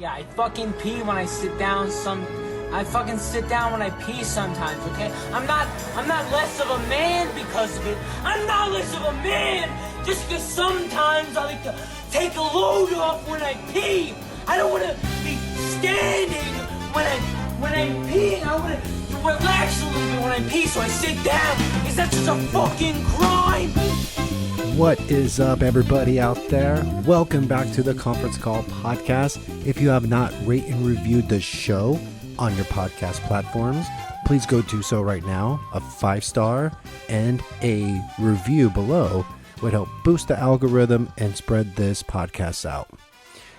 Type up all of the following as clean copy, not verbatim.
Yeah, I fucking pee when I sit down I fucking sit down when I pee sometimes, okay? I'm not less of a man because of it. I'm not less of a man just because sometimes I like to take a load off when I pee. I don't want to be standing when I'm peeing. I want to relax a little bit when I pee, so I sit down. Is that just a fucking crime? What is up, everybody out there? Welcome back to the Conference Call Podcast. If you have not rate and reviewed the show on your podcast platforms, please go do so right now. A 5-star and a review below would help boost the algorithm and spread this podcast out.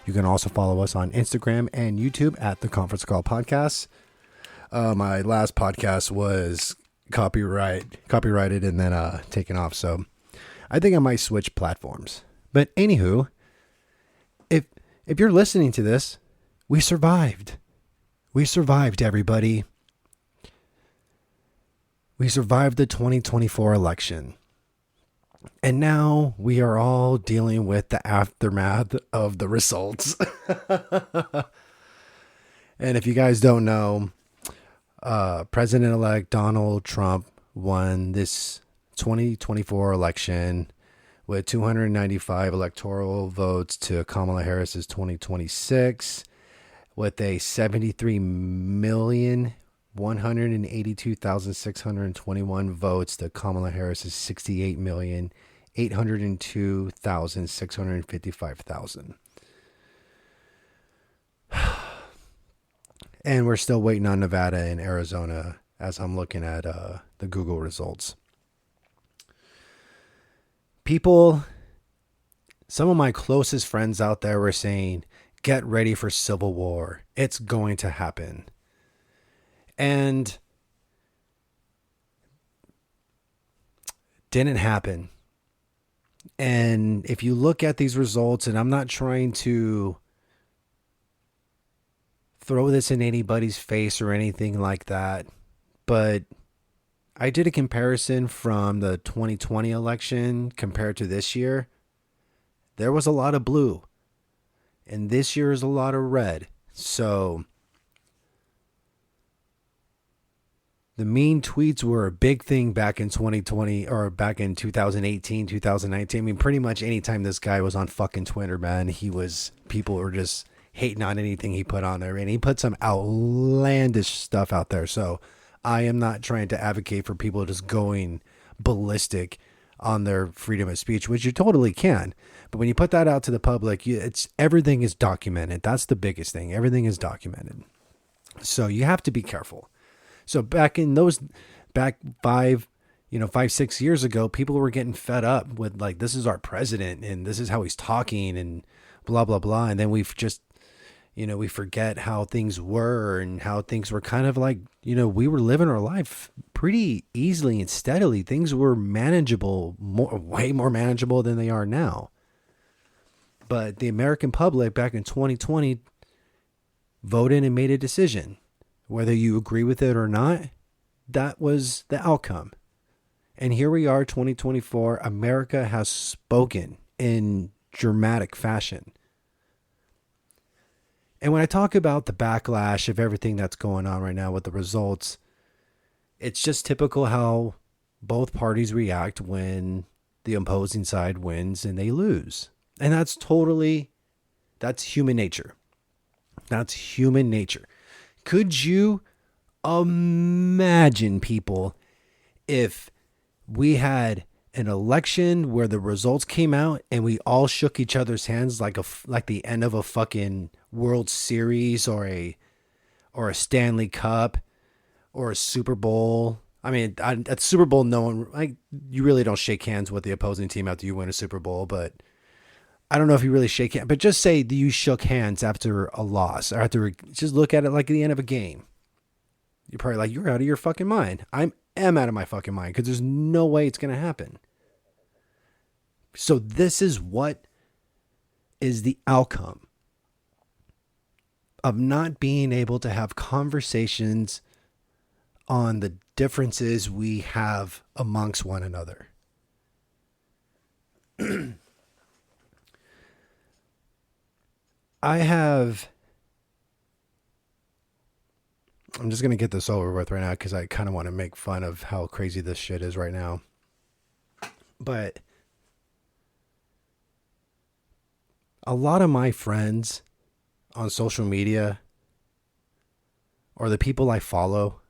You can also follow us on Instagram and YouTube at the Conference Call Podcast. My last podcast was copyrighted and then taken off, so I think I might switch platforms. But anywho, if you're listening to this, we survived. We survived, everybody. We survived the 2024 election. And now we are all dealing with the aftermath of the results. And if you guys don't know, President-elect Donald Trump won this 2024 election with 295 electoral votes to Kamala Harris's 2026, with a 73,182,621 votes to Kamala Harris's 68,802,655,000. And we're still waiting on Nevada and Arizona as I'm looking at the Google results. People, some of my closest friends out there were saying, get ready for civil war. It's going to happen. And didn't happen. And if you look at these results, and I'm not trying to throw this in anybody's face or anything like that, but I did a comparison from the 2020 election compared to this year. There was a lot of blue, and this year is a lot of red. So the mean tweets were a big thing back in 2020 or back in 2018, 2019. I mean, pretty much anytime this guy was on fucking Twitter, man, people were just hating on anything he put on there, and he put some outlandish stuff out there. So I am not trying to advocate for people just going ballistic on their freedom of speech, which you totally can. But when you put that out to the public, everything is documented. That's the biggest thing. Everything is documented. So you have to be careful. So back 5-6 years ago, people were getting fed up with like, this is our president and this is how he's talking and blah, blah, blah. And then we forget how things were and how things were kind of like, we were living our life pretty easily and steadily. Things were manageable, way more manageable than they are now. But the American public back in 2020 voted and made a decision. Whether you agree with it or not, that was the outcome. And here we are, 2024. America has spoken in dramatic fashion. And when I talk about the backlash of everything that's going on right now with the results, it's just typical how both parties react when the opposing side wins and they lose. And that's human nature. That's human nature. Could you imagine, people, if we had an election where the results came out and we all shook each other's hands like the end of a fucking World Series or a Stanley Cup or a Super Bowl? I mean, at Super Bowl, you really don't shake hands with the opposing team after you win a Super Bowl, but I don't know if you really shake hands, but just say that you shook hands after a loss or just look at it like the end of a game. You're probably like, you're out of your fucking mind. I am out of my fucking mind because there's no way it's going to happen. So this is what is the outcome of not being able to have conversations on the differences we have amongst one another. I have I'm just going to get this over with right now because I kind of want to make fun of how crazy this shit is right now. But a lot of my friends on social media, or the people I follow,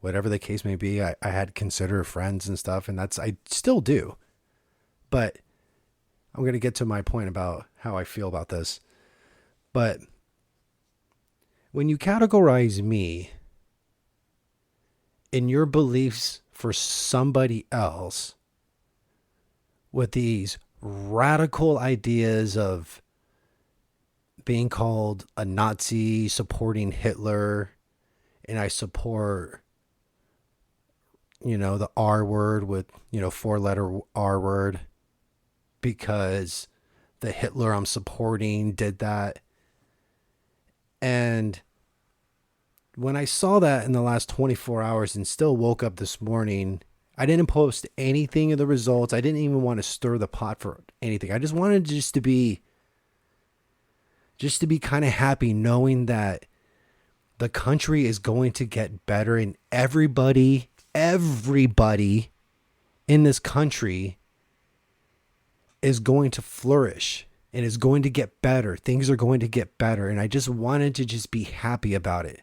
whatever the case may be, I had considered friends and stuff, and I still do. But I'm going to get to my point about how I feel about this. But when you categorize me in your beliefs for somebody else with these radical ideas of being called a Nazi, supporting Hitler, and I support, the R word with, 4-letter R word because the Hitler I'm supporting did that. And when I saw that in the last 24 hours and still woke up this morning, I didn't post anything of the results. I didn't even want to stir the pot for anything. I just wanted just to be kind of happy knowing that the country is going to get better and everybody in this country is going to flourish and is going to get better. Things are going to get better. And I just wanted to just be happy about it.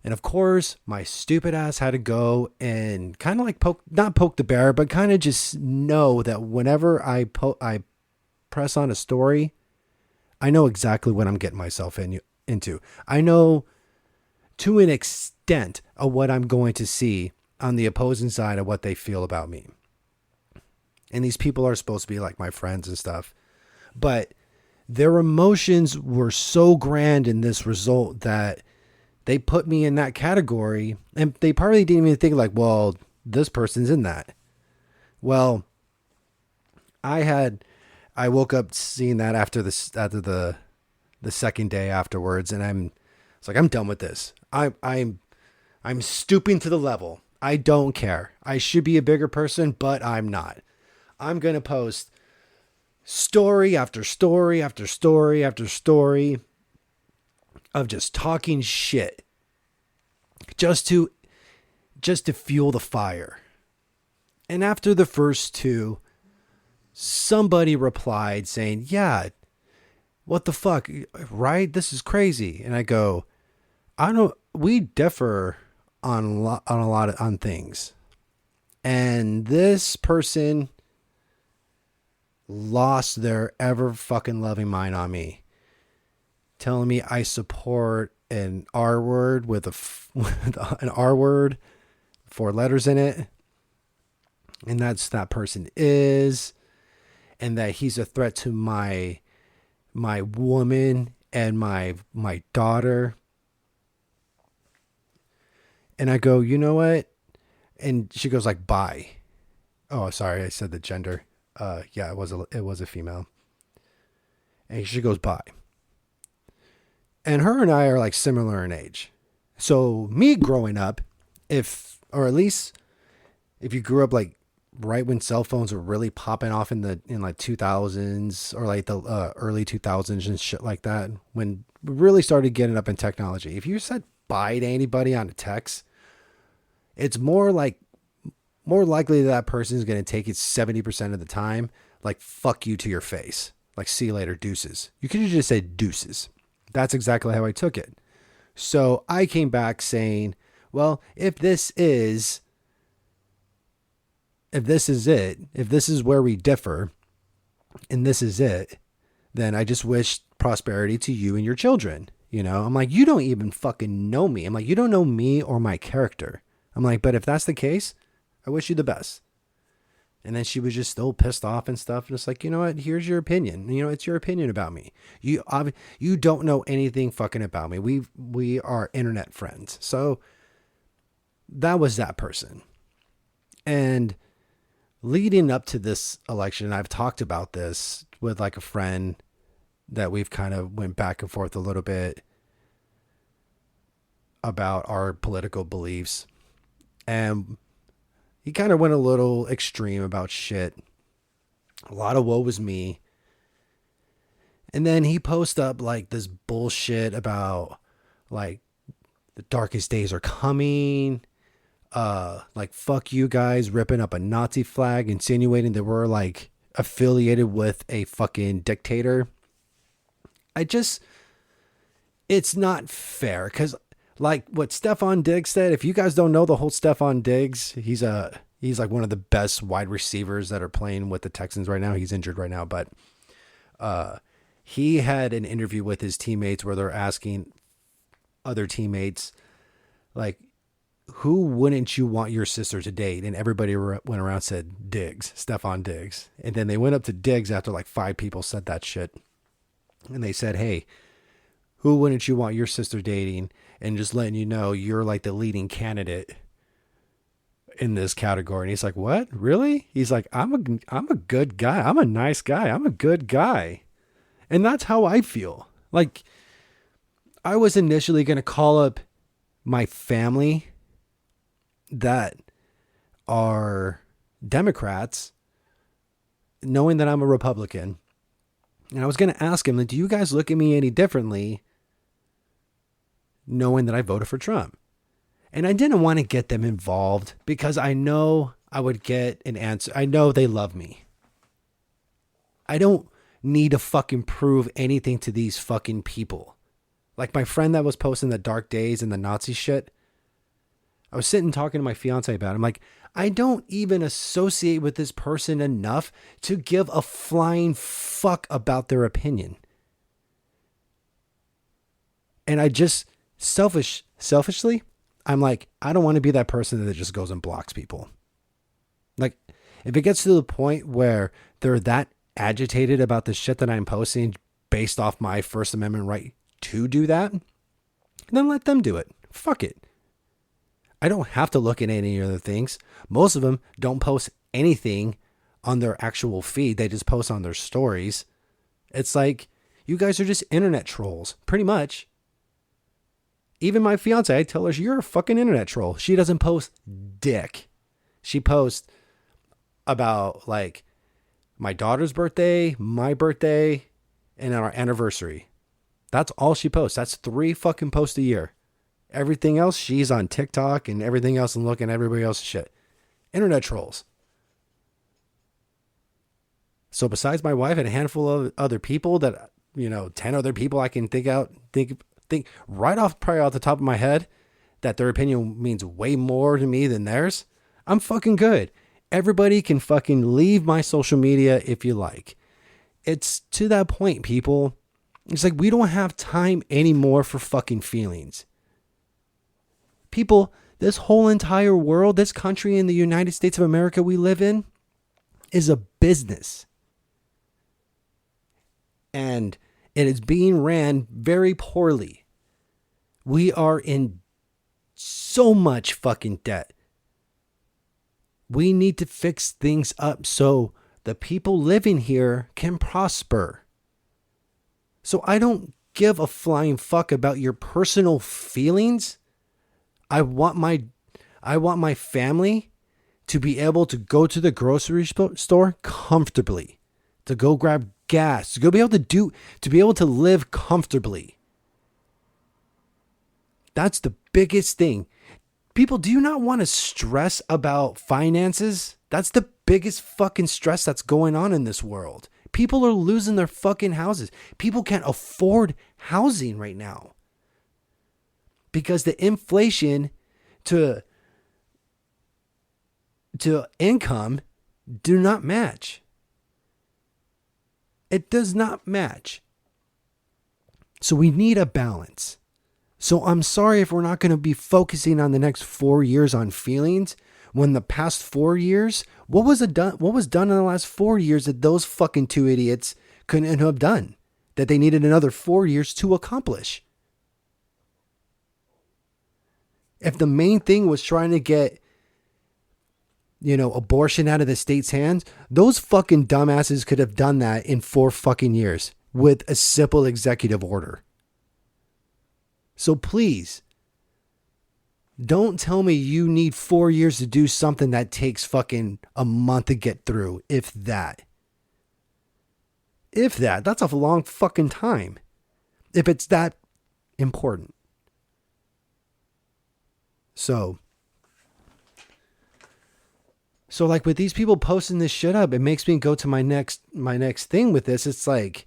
And of course, my stupid ass had to go and kind of like not poke the bear, but kind of just know that whenever I press on a story, I know exactly what I'm getting myself into. I know to an extent of what I'm going to see on the opposing side of what they feel about me. And these people are supposed to be like my friends and stuff. But their emotions were so grand in this result that they put me in that category, and they probably didn't even think like, well, this person's in that. Well, I woke up seeing that after the second day afterwards, and it's like, I'm done with this. I'm stooping to the level. I don't care. I should be a bigger person, but I'm not. I'm going to post story after story after story after story of just talking shit just to fuel the fire. And after the first two, somebody replied saying, yeah, what the fuck, right? This is crazy. And I go, we differ on things. And this person lost their ever fucking loving mind on me, telling me I support an R word with an R word, 4 letters in it. And that person is, and that he's a threat to my woman and my daughter. And I go, you know what? And she goes like, bye. Oh, sorry. I said the gender. Yeah, it was a female. And she goes, bye. And her and I are like similar in age. So me growing up, if you grew up like right when cell phones were really popping off in like 2000s or like the early 2000s and shit like that, when we really started getting up in technology, if you said bye to anybody on a text, it's more likely that person is going to take it 70% of the time, like fuck you to your face, like see you later, deuces. You could have just said deuces. That's exactly how I took it. So I came back saying, well, if this is it, if this is where we differ, and this is it, then I just wish prosperity to you and your children. I'm like, you don't even fucking know me. I'm like, you don't know me or my character. I'm like, but if that's the case, I wish you the best. And then she was just still pissed off and stuff. And it's like, you know what? Here's your opinion. It's your opinion about me. You don't know anything fucking about me. We are internet friends. So that was that person. And leading up to this election, I've talked about this with like a friend that we've kind of went back and forth a little bit about our political beliefs. And he kind of went a little extreme about shit. A lot of woe was me. And then he posted up like this bullshit about like the darkest days are coming. Like, fuck you guys, ripping up a Nazi flag, insinuating that we're like affiliated with a fucking dictator. It's not fair, because like what Stefon Diggs said, if you guys don't know the whole Stefon Diggs, he's like one of the best wide receivers that are playing with the Texans right now. He's injured right now, but he had an interview with his teammates where they're asking other teammates, like, who wouldn't you want your sister to date? And everybody went around and said Diggs, Stefon Diggs. And then they went up to Diggs after like 5 people said that shit. And they said, hey, who wouldn't you want your sister dating? And just letting you know you're like the leading candidate in this category. And he's like, what? Really? He's like, I'm a good guy. I'm a nice guy. I'm a good guy. And that's how I feel. Like, I was initially going to call up my family that are Democrats, knowing that I'm a Republican. And I was going to ask him, do you guys look at me any differently knowing that I voted for Trump? And I didn't want to get them involved because I know I would get an answer. I know they love me. I don't need to fucking prove anything to these fucking people. Like my friend that was posting the dark days and the Nazi shit. I was sitting talking to my fiance about it. I'm like, I don't even associate with this person enough to give a flying fuck about their opinion. And I just selfishly, I'm like, I don't want to be that person that just goes and blocks people. Like, if it gets to the point where they're that agitated about the shit that I'm posting based off my First Amendment right to do that, then let them do it. Fuck it. I don't have to look at any other things. Most of them don't post anything on their actual feed. They just post on their stories. It's like, you guys are just internet trolls, pretty much. Even my fiance, I tell her, you're a fucking internet troll. She doesn't post dick. She posts about like my daughter's birthday, my birthday, and our anniversary. That's all she posts. That's 3 fucking posts a year. Everything else, she's on TikTok and everything else and looking at everybody else's shit. Internet trolls. So besides my wife and a handful of other people that, 10 other people I can think right off, probably off the top of my head, that their opinion means way more to me than theirs, I'm fucking good. Everybody can fucking leave my social media if you like. It's to that point, people. It's like, we don't have time anymore for fucking feelings. People, this whole entire world, this country in the United States of America we live in, is a business. And it is being ran very poorly. We are in so much fucking debt. We need to fix things up so the people living here can prosper. So I don't give a flying fuck about your personal feelings. I want my family to be able to go to the grocery store comfortably, to go grab gas, to be able to live comfortably. That's the biggest thing. People, do you not want to stress about finances? That's the biggest fucking stress that's going on in this world. People are losing their fucking houses. People can't afford housing right now. Because the inflation to income do not match. It does not match. So we need a balance. So I'm sorry if we're not going to be focusing on the next 4 years on feelings, when the past 4 years, what was done in the last 4 years that those fucking 2 idiots couldn't have done, that they needed another 4 years to accomplish? If the main thing was trying to get, abortion out of the state's hands, those fucking dumbasses could have done that in 4 fucking years with a simple executive order. So please, don't tell me you need 4 years to do something that takes fucking a month to get through, if that. That's a long fucking time. If it's that important. So like with these people posting this shit up, it makes me go to my next thing with this. It's like,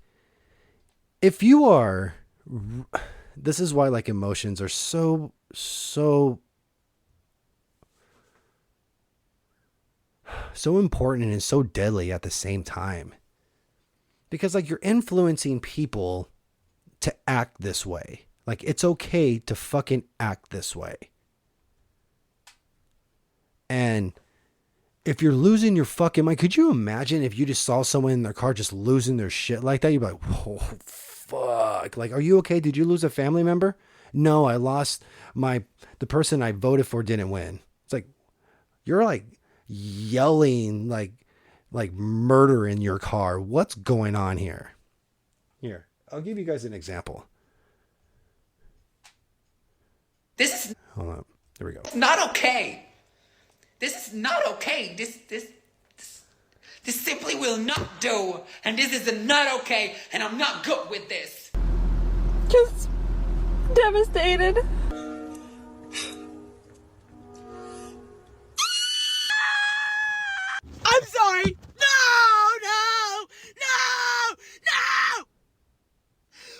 if you are, this is why like emotions are so important and so deadly at the same time. Because like you're influencing people to act this way. Like it's okay to fucking act this way. And if you're losing your fucking mind, could you imagine if you just saw someone in their car just losing their shit like that? You'd be like, whoa, fuck. Like, are you okay? Did you lose a family member? No, I lost the person I voted for didn't win. It's like, you're like yelling like murder in your car. What's going on here? Here, I'll give you guys an example. This is Hold on. There we go. not okay. This is not okay. This simply will not do. And this is not okay. And I'm not good with this. Just devastated. I'm sorry. No.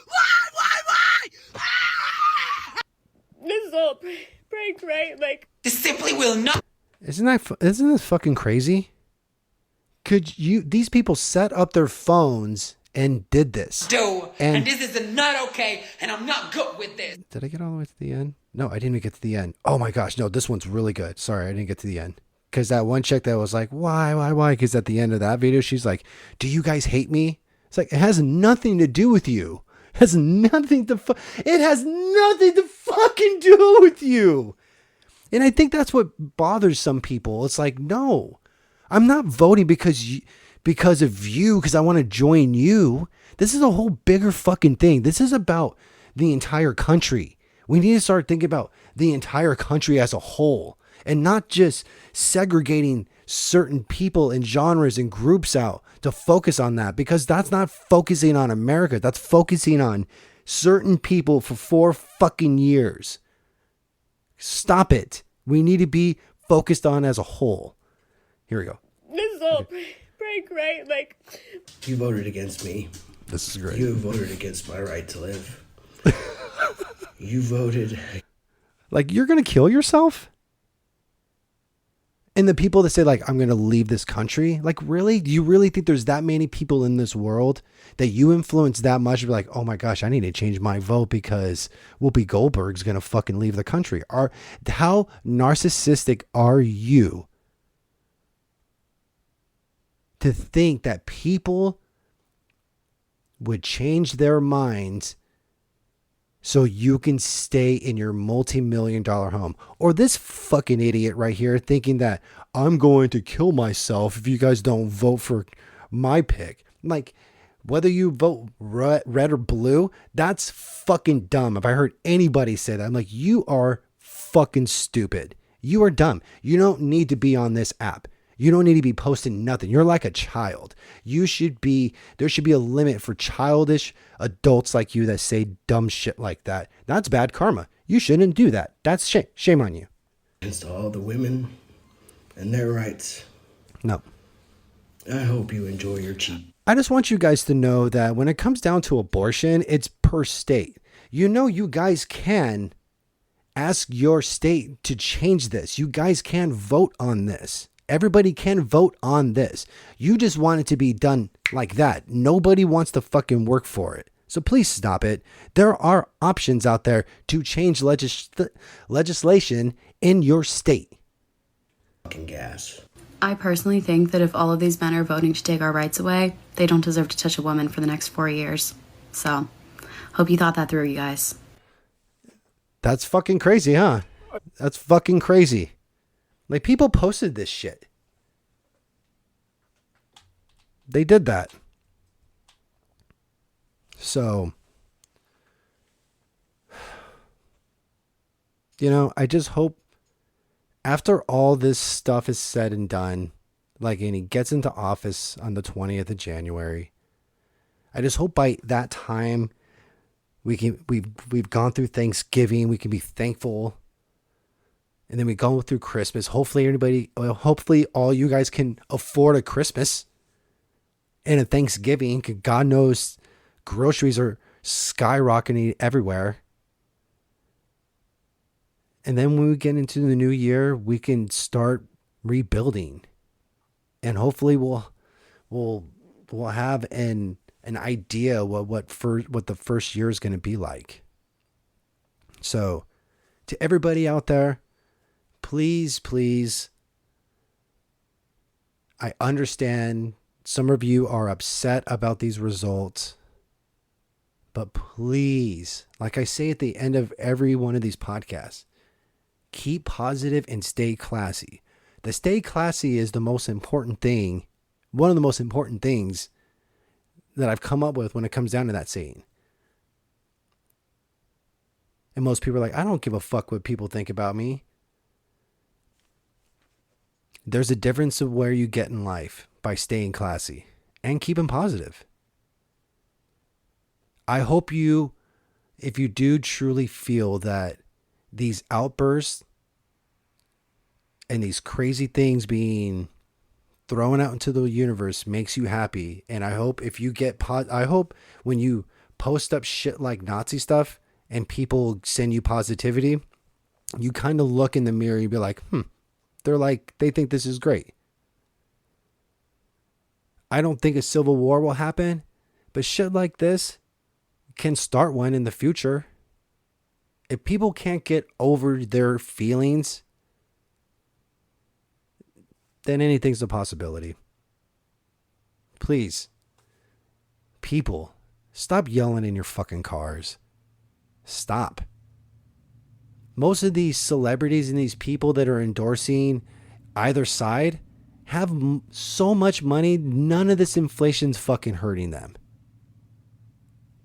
Why? This is all prank, right? Like, This simply will not. Isn't this fucking crazy? These people set up their phones and did this. And this is not okay. And I'm not good with this. Did I get all the way to the end? No, I didn't even get to the end. Oh my gosh, no, this one's really good. Sorry, I didn't get to the end. Because that one chick that was like, why? Because at the end of that video, she's like, do you guys hate me? It's like, it has nothing to do with you. It has nothing to fucking do with you. And I think that's what bothers some people. It's like, no, I'm not voting because of you, because I want to join you. This is a whole bigger fucking thing. This is about the entire country. We need to start thinking about the entire country as a whole and not just segregating certain people and genres and groups out to focus on that, because that's not focusing on America. That's focusing on certain people for 4 fucking years. Stop it. We need to be focused on as a whole. Here we go. this is all prank, right? Like, You voted against me. This is great. You voted against my right to live. You voted. Like, you're going to kill yourself? And the people that say, like, I'm going to leave this country, like, really? Do you really think there's that many people in this world that you influence that much? You're like, oh my gosh, I need to change my vote because Whoopi Goldberg's going to fucking leave the country. How narcissistic are you to think that people would change their minds so you can stay in your multi-million-dollar home? Or this fucking idiot right here thinking that I'm going to kill myself if you guys don't vote for my pick. Like, whether you vote red or blue, that's fucking dumb. If I heard anybody say that, I'm like, you are fucking stupid. You are dumb. You don't need to be on this app. You don't need to be posting nothing. You're like a child. There should be a limit for childish adults like you that say dumb shit like that. That's bad karma. You shouldn't do that. That's shame. Shame on you. Against all the women and their rights. No. I hope you enjoy your cheat. I just want you guys to know that when it comes down to abortion, it's per state. You know, you guys can ask your state to change this. You guys can vote on this. Everybody can vote on this. You just want it to be done like that. Nobody wants to fucking work for it. So please stop it. There are options out there to change legislation in your state. Fucking gas. I personally think that if all of these men are voting to take our rights away, they don't deserve to touch a woman for the next 4 years. So, hope you thought that through, you guys. That's fucking crazy, huh? That's fucking crazy. Like, people posted this shit. They did that. So, you know, I just hope after all this stuff is said and done, like, and he gets into office on the 20th of January, I just hope by that time we've gone through Thanksgiving, we can be thankful And then we go through Christmas. Hopefully all you guys can afford a Christmas and a Thanksgiving. God knows groceries are skyrocketing everywhere. And then when we get into the new year, we can start rebuilding. And hopefully we'll have an idea what the first year is going to be like. So to everybody out there, please, I understand some of you are upset about these results, but please, like I say at the end of every one of these podcasts, keep positive and stay classy. The stay classy is the most important thing, one of the most important things that I've come up with when it comes down to that saying. And most people are like, I don't give a fuck what people think about me. There's a difference of where you get in life by staying classy and keeping positive. I hope if you do truly feel that these outbursts and these crazy things being thrown out into the universe makes you happy. And I hope I hope when you post up shit like Nazi stuff and people send you positivity, you kind of look in the mirror and be like, they think this is great. I don't think a civil war will happen, but shit like this can start one in the future. If people can't get over their feelings, then anything's a possibility. Please, people, stop yelling in your fucking cars. Stop. Most of these celebrities and these people that are endorsing either side have so much money, none of this inflation's fucking hurting them.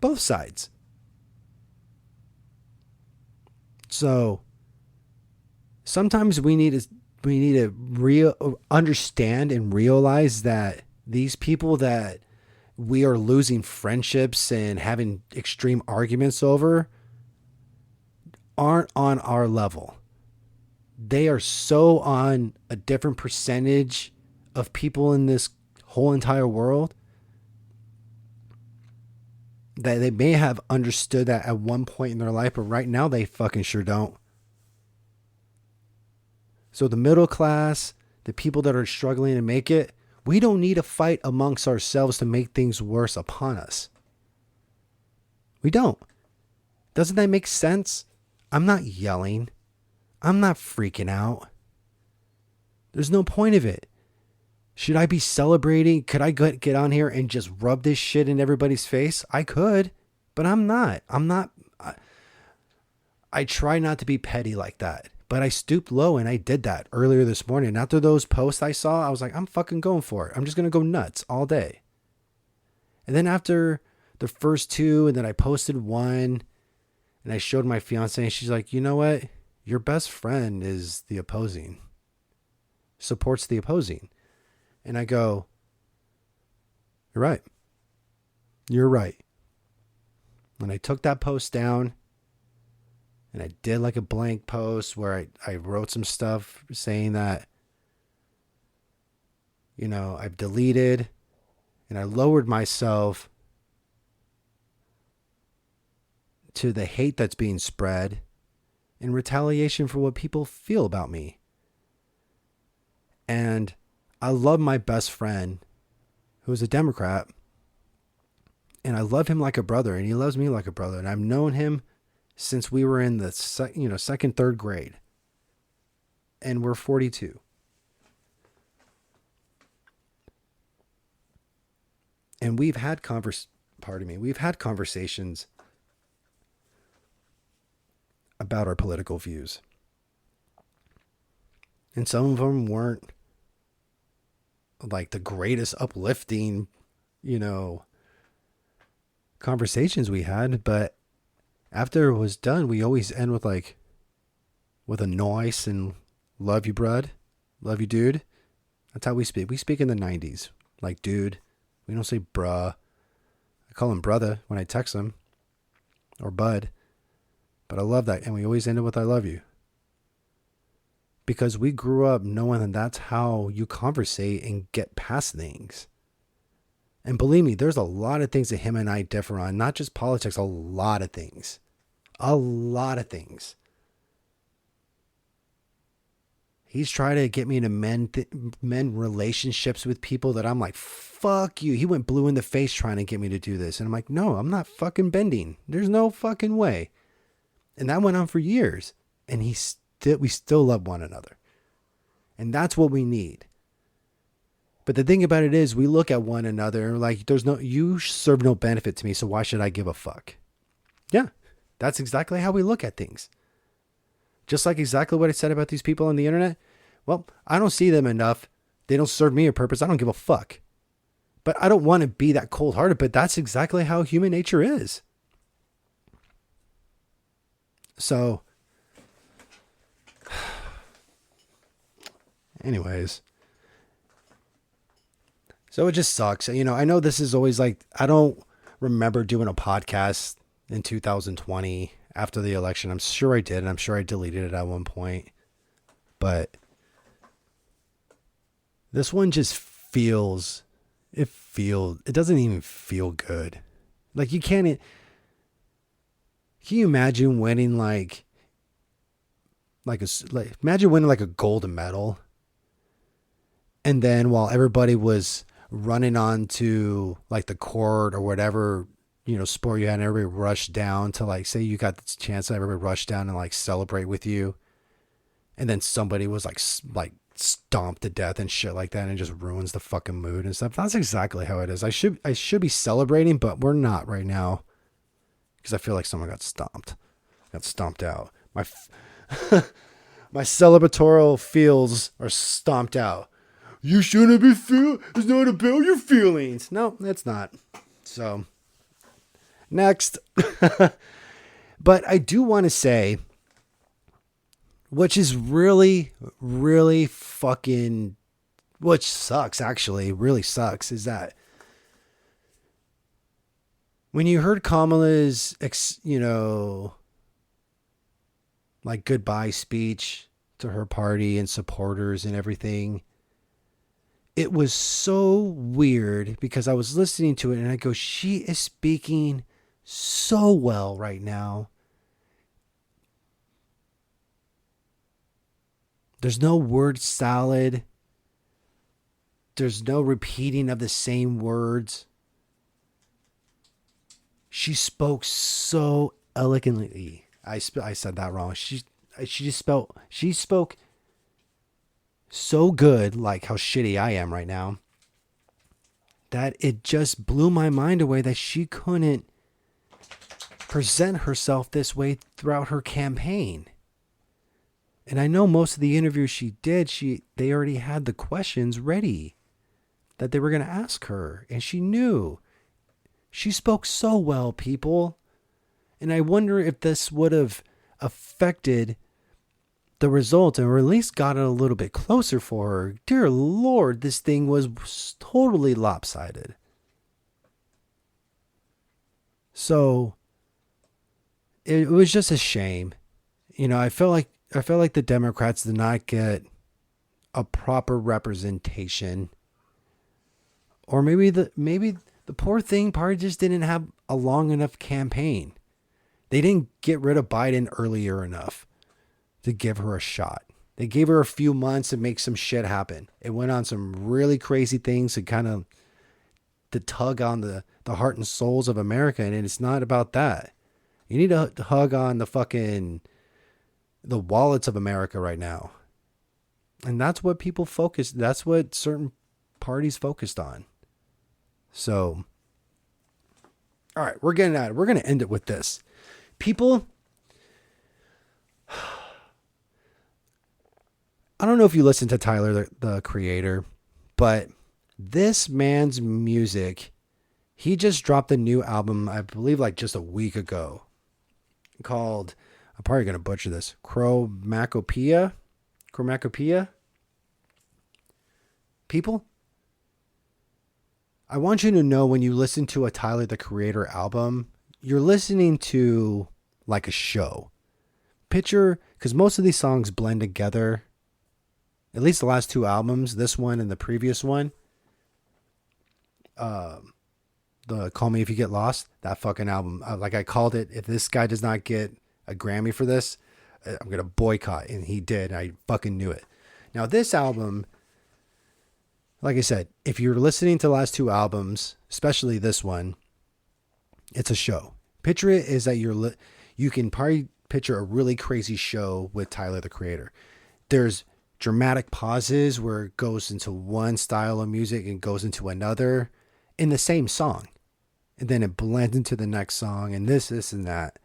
Both sides. So sometimes we need to understand and realize that these people that we are losing friendships and having extreme arguments over aren't on our level. They are so on a different percentage of people in this whole entire world that they may have understood that at one point in their life, but right now they fucking sure don't. So the middle class, the people that are struggling to make it, we don't need to fight amongst ourselves to make things worse upon us. We don't. Doesn't that make sense? I'm not yelling. I'm not freaking out. There's no point of it. Should I be celebrating? Could I get on here and just rub this shit in everybody's face? I could, but I'm not. I try not to be petty like that, but I stooped low and I did that earlier this morning. And after those posts I saw, I was like, I'm fucking going for it. I'm just going to go nuts all day. And then after the first two, and then I posted one and I showed my fiance and she's like, you know what? Your best friend is the opposing, supports the opposing. And I go, you're right. You're right. When I took that post down and I did like a blank post where I wrote some stuff saying that, you know, I've deleted and I lowered myself to the hate that's being spread in retaliation for what people feel about me. And I love my best friend who's a Democrat, and I love him like a brother, and he loves me like a brother. And I've known him since we were in the second, third grade, and we're 42. And we've had conversations about our political views. And some of them weren't like the greatest uplifting, conversations we had, but after it was done, we always end with a nice and love you, brud, love you, dude. That's how we speak. We speak in the 90s, like dude. We don't say bruh. I call him brother when I text him, or bud, but I love that. And we always end it with I love you. because we grew up knowing that that's how you conversate and get past things. And believe me, there's a lot of things that him and I differ on, not just politics, a lot of things. A lot of things. He's trying to get me into men relationships with people that I'm like, fuck you. He went blue in the face trying to get me to do this. And I'm like, no, I'm not fucking bending. There's no fucking way. And that went on for years. And we still love one another. And that's what we need. But the thing about it is, we look at one another like, you serve no benefit to me, so why should I give a fuck? Yeah, that's exactly how we look at things. Just like exactly what I said about these people on the internet. Well, I don't see them enough. They don't serve me a purpose. I don't give a fuck. But I don't want to be that cold-hearted, but that's exactly how human nature is. So, anyways. So it just sucks. You know, I know this is always like, I don't remember doing a podcast in 2020 after the election. I'm sure I did, and I'm sure I deleted it at one point. But this one just it doesn't even feel good. Like, can you imagine winning imagine winning like a gold medal, and then while everybody was running on to like the court or whatever, you know, sport you had, and everybody rushed down to like, say you got the chance, everybody rushed down and like celebrate with you, and then somebody was like stomped to death and shit like that, and it just ruins the fucking mood and stuff. That's exactly how it is. I should be celebrating, but we're not right now because I feel like someone got stomped out. My celebratorial feels are stomped out. You shouldn't be it's not about your feelings. No, it's not. So, next. But I do want to say, which is really, really fucking, which sucks actually, really sucks, is that when you heard Kamala's, like goodbye speech to her party and supporters and everything, it was so weird because I was listening to it and I go, she is speaking so well right now. There's no word salad. There's no repeating of the same words. She spoke so elegantly. I said that wrong. She spoke so good, like how shitty I am right now, that it just blew my mind away that she couldn't present herself this way throughout her campaign. And I know most of the interviews she did, they already had the questions ready that they were going to ask her, and she knew. She spoke so well, people. And I wonder if this would have affected the result, or at least got it a little bit closer for her. Dear Lord, this thing was totally lopsided. So it was just a shame. You know, I felt like the Democrats did not get a proper representation, or maybe the poor thing probably just didn't have a long enough campaign. They didn't get rid of Biden earlier enough to give her a shot. They gave her a few months to make some shit happen. It went on some really crazy things to kind of to tug on the heart and souls of America. And it's not about that. You need to hug on the wallets of America right now. And that's what people focus. That's what certain parties focused on. So, all right, we're getting at it. We're going to end it with this. People, I don't know if you listen to Tyler, the creator, but this man's music, he just dropped a new album, I believe like just a week ago, called, I'm probably going to butcher this, Chromacopia. People, I want you to know when you listen to a Tyler, the Creator album, you're listening to like a show. Picture, because most of these songs blend together at least the last two albums, this one and the previous one, the Call Me If You Get Lost, that fucking album, like I called it, if this guy does not get a Grammy for this, I'm going to boycott. And he did. I fucking knew it. Now this album, like I said, if you're listening to the last two albums, especially this one, it's a show. Picture it is that you can probably picture a really crazy show with Tyler, the Creator. There's dramatic pauses where it goes into one style of music and goes into another in the same song. And then it blends into the next song and this, and that.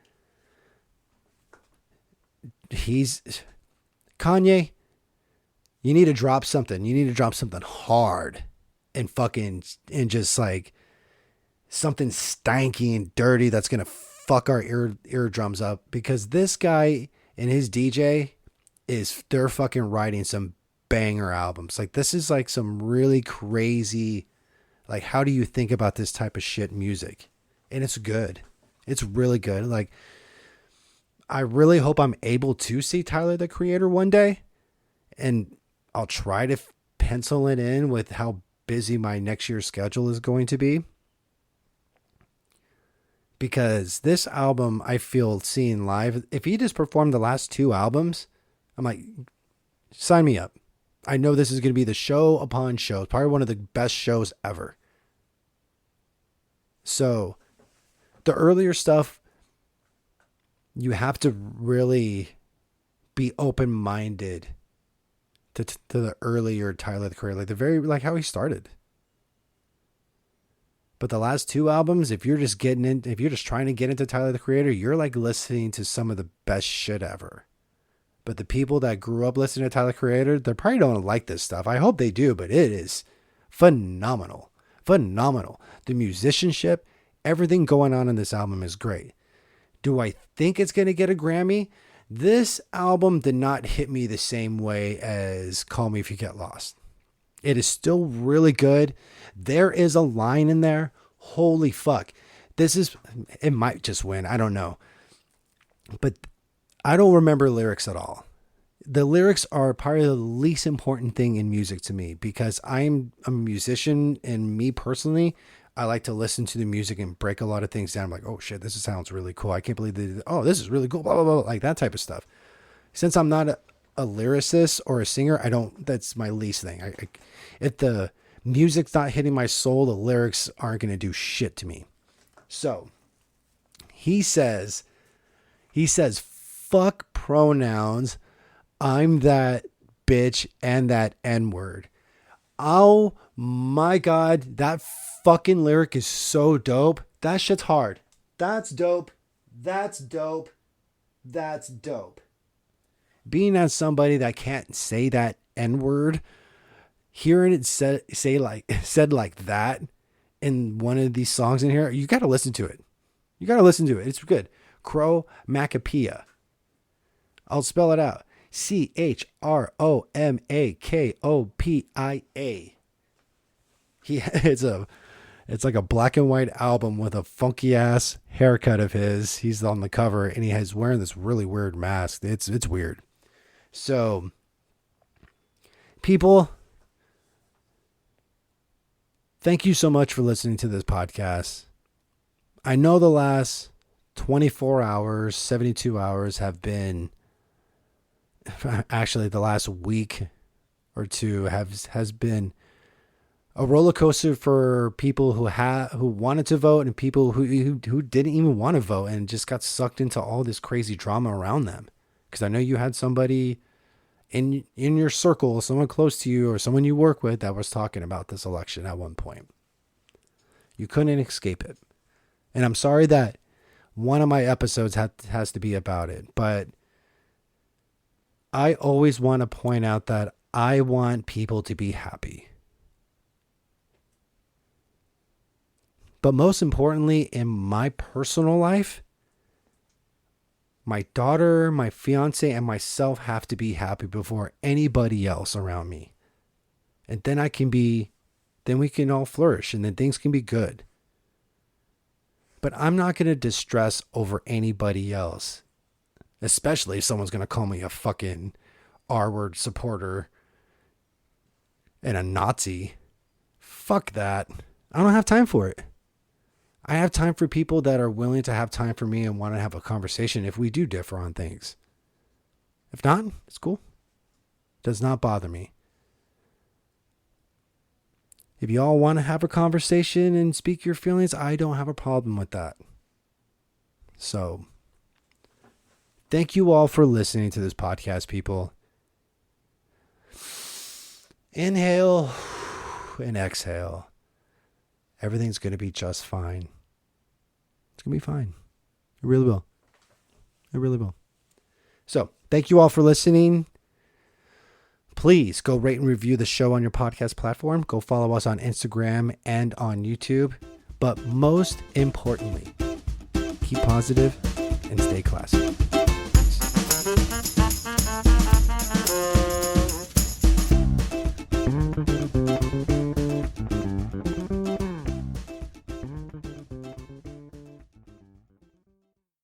Kanye, you need to drop something. You need to drop something hard and just like something stanky and dirty that's going to fuck our eardrums up, because this guy and his DJ they're fucking writing some banger albums. Like this is like some really crazy, like, how do you think about this type of shit music? And it's good. It's really good. Like, I really hope I'm able to see Tyler, the Creator one day. And I'll try to pencil it in with how busy my next year's schedule is going to be. Because this album, I feel seeing live, if he just performed the last two albums, I'm like, sign me up. I know this is going to be the show upon show. Probably one of the best shows ever. So the earlier stuff, you have to really be open-minded to the earlier Tyler, the Creator, like how he started. But the last two albums, if you're just trying to get into Tyler, the Creator, you're like listening to some of the best shit ever. But the people that grew up listening to Tyler, the Creator, they probably don't like this stuff. I hope they do, but it is phenomenal. Phenomenal. The musicianship, everything going on in this album is great. Do I think it's going to get a Grammy? This album did not hit me the same way as Call Me If You Get Lost. It is still really good. There is a line in there. Holy fuck. It might just win. I don't know. But I don't remember lyrics at all. The lyrics are probably the least important thing in music to me, because I'm a musician, and me personally, I like to listen to the music and break a lot of things down. I'm like, oh shit, this sounds really cool. I can't believe this is really cool. Blah, blah, blah, like that type of stuff. Since I'm not a lyricist or a singer, that's my least thing. If the music's not hitting my soul, the lyrics aren't going to do shit to me. So he says, fuck pronouns. I'm that bitch and that N-word. Oh my God, that fucking lyric is so dope. That shit's hard. That's dope. That's dope. That's dope. Being as somebody that can't say that N-word, hearing it said like that in one of these songs in here, you got to listen to it. It's good. Crow Macapia. I'll spell it out. CHROMAKOPIA. It's like a black and white album with a funky ass haircut of his. He's on the cover and he's wearing this really weird mask. It's weird. So people, thank you so much for listening to this podcast. I know the last 24 hours, 72 hours have been, actually the last week or two has been a roller coaster for people who wanted to vote and people who didn't even want to vote and just got sucked into all this crazy drama around them. Because I know you had somebody in your circle, someone close to you or someone you work with, that was talking about this election at one point. You couldn't escape it. And I'm sorry that one of my episodes has to be about it, but I always want to point out that I want people to be happy. But most importantly, in my personal life, my daughter, my fiance, and myself have to be happy before anybody else around me. And then we can all flourish and then things can be good. But I'm not going to distress over anybody else, especially if someone's going to call me a fucking R-word supporter and a Nazi. Fuck that. I don't have time for it. I have time for people that are willing to have time for me and want to have a conversation if we do differ on things. If not, it's cool. Does not bother me. If you all want to have a conversation and speak your feelings, I don't have a problem with that. So, thank you all for listening to this podcast, people. Inhale and exhale. Everything's going to be just fine. It's going to be fine. It really will. It really will. So, thank you all for listening. Please go rate and review the show on your podcast platform. Go follow us on Instagram and on YouTube. But most importantly, keep positive and stay classy. Peace.